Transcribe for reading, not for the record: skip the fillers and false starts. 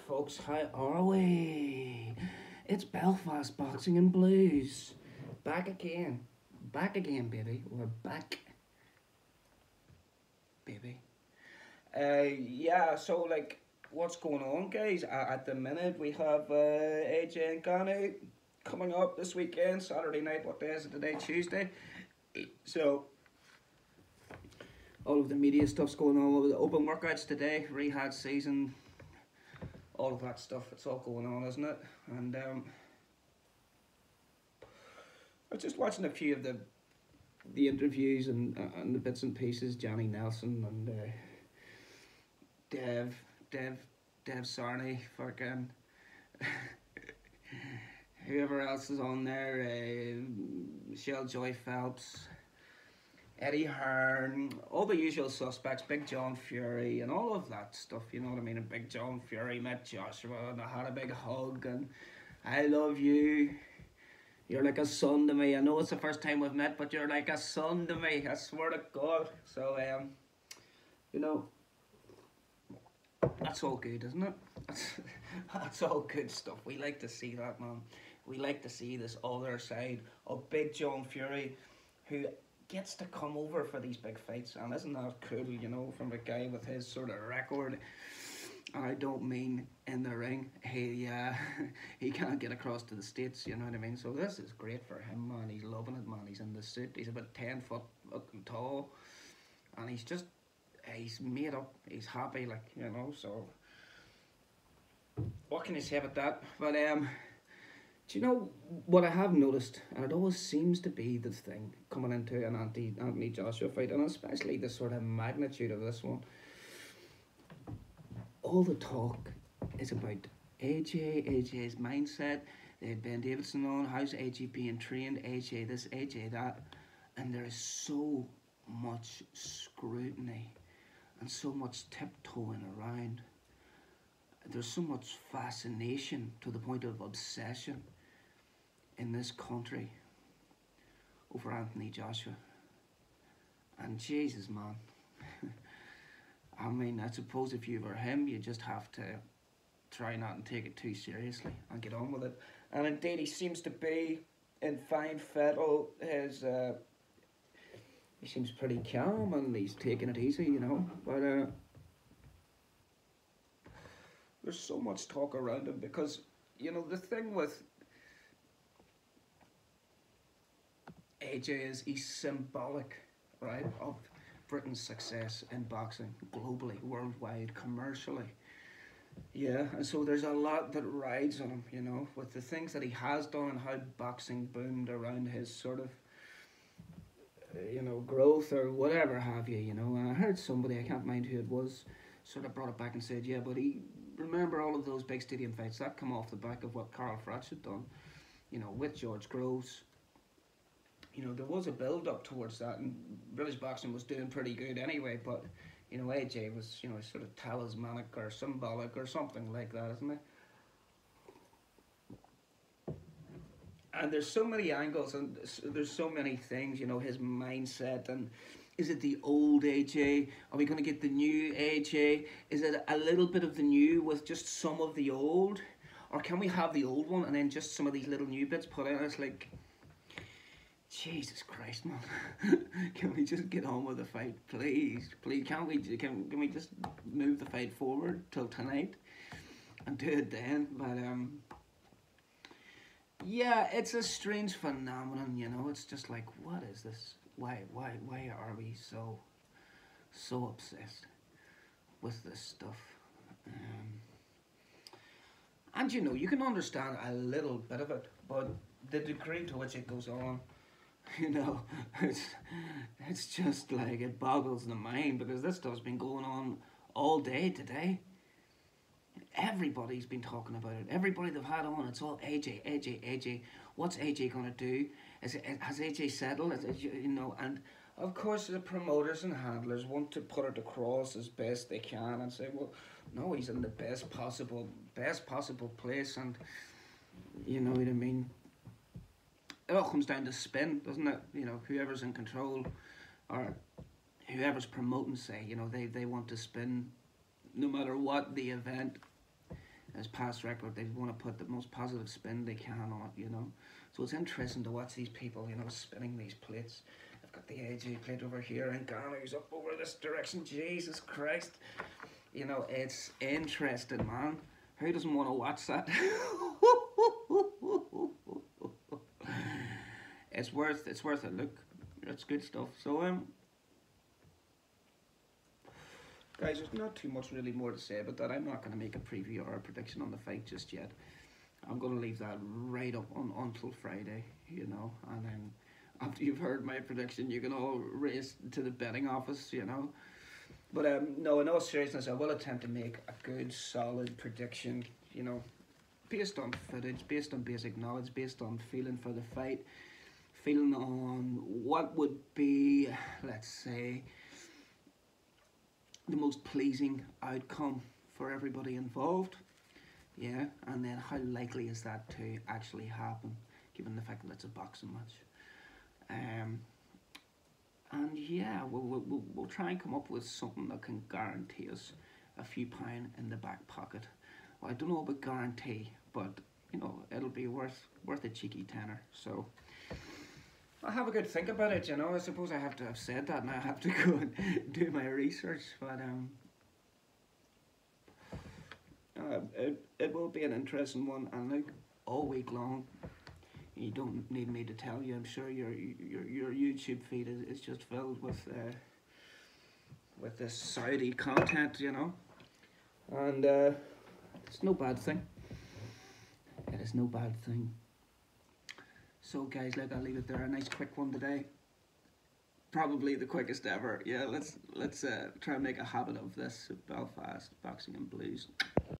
folks, how are we? It's Belfast Boxing and Blues. Back again. Back again, baby. We're back, baby. Yeah, so, what's going on, guys? At the minute, we have AJ and Ghana coming up this weekend, Saturday night. What day is it today? Tuesday. So, all of the media stuff's going on, all of the open workouts today, rehab season, all of that stuff. It's all going on, isn't it? And I was just watching a few of the interviews and the bits and pieces. Johnny Nelson and Dev Dev Dev Sarney, fucking whoever else is on there. Michelle Joy Phelps, Eddie Hearn, all the usual suspects, Big John Fury, and all of that stuff, you know what I mean? And Big John Fury met Joshua, and I had a big hug, and I love you. You're like a son to me. I know it's the first time we've met, but you're like a son to me. I swear to God. So, you know, that's all good, isn't it? That's all good stuff. We like to see that, man. We like to see this other side of Big John Fury, who gets to come over for these big fights. And isn't that cool, you know, from a guy with his sort of record? And I don't mean in the ring. He can't get across to the States, you know what I mean? So this is great for him, man. He's loving it, man. He's in the suit. He's about 10 foot fucking tall. And he's made up. He's happy, like, you know, so what can you say about that? But do you know what I have noticed, and it always seems to be the thing coming into an Anthony Joshua fight, and especially the sort of magnitude of this one. All the talk is about AJ's mindset. They had Ben Davidson on, how's AJ being trained, AJ this, AJ that, and there is so much scrutiny and so much tiptoeing around. There's so much fascination to the point of obsession in this country over Anthony Joshua. And Jesus, man. I mean, I suppose if you were him, you just have to try not and take it too seriously and get on with it. And indeed, he seems to be in fine fettle. He seems pretty calm and he's taking it easy, you know. But there's so much talk around him because, you know, the thing with AJ is he's symbolic, right, of Britain's success in boxing globally, worldwide, commercially. Yeah, and so there's a lot that rides on him, you know, with the things that he has done and how boxing boomed around his sort of, you know, growth or whatever have you, you know. And I heard somebody, I can't mind who it was, sort of brought it back and said, yeah, but remember all of those big stadium fights, that come off the back of what Carl Froch had done, you know, with George Groves. You know, there was a build-up towards that, and British boxing was doing pretty good anyway, but, you know, AJ was, you know, sort of talismanic or symbolic or something like that, isn't it? And there's so many angles, and there's so many things, you know, his mindset, and is it the old AJ? Are we going to get the new AJ? Is it a little bit of the new with just some of the old? Or can we have the old one and then just some of these little new bits put in? It's like, Jesus Christ, man. Can we just get on with the fight, please? Please, can we just move the fight forward till tonight and do it then? But yeah, it's a strange phenomenon, you know. It's just like, what is this? Why are we so obsessed with this stuff? And you know, you can understand a little bit of it, but the degree to which it goes on, you know, it's just like it boggles the mind, because this stuff's been going on all day today. Everybody's been talking about it. Everybody they've had on, it's all AJ. What's AJ gonna do? Has AJ settled? You know, and of course the promoters and handlers want to put it across as best they can and say, well, no, he's in the best possible place, and you know what I mean. It all comes down to spin, doesn't it? You know, whoever's in control or whoever's promoting, say, you know, they want to spin no matter what the event his past record. They want to put the most positive spin they can on it, you know. So it's interesting to watch these people, you know, spinning these plates. I've got the AJ plate over here, and Ghana's up over this direction. Jesus Christ. You know, it's interesting, man. Who doesn't want to watch that? It's worth a look. It's good stuff. So guys, there's not too much really more to say about that. I'm not going to make a preview or a prediction on the fight just yet. I'm going to leave that right up until Friday, you know, and then after you've heard my prediction, you can all race to the betting office, you know. But no, in all seriousness, I will attempt to make a good, solid prediction, you know, based on footage, based on basic knowledge, based on feeling for the fight, feeling on what would be, let's say, the most pleasing outcome for everybody involved. Yeah, and then how likely is that to actually happen, given the fact that it's a boxing match. And yeah, we'll try and come up with something that can guarantee us a few pound in the back pocket. Well, I don't know about guarantee, but you know, it'll be worth a cheeky tenner. So I'll have a good think about it, you know. I suppose I have to have said that and I have to go and do my research, but it will be an interesting one, and like all week long, you don't need me to tell you, I'm sure your YouTube feed is just filled with this Saudi content, you know, and it's no bad thing. It is no bad thing. So guys, like, I'll leave it there. A nice quick one today. Probably the quickest ever. Yeah, let's try and make a habit of this. Belfast Boxing and Blues.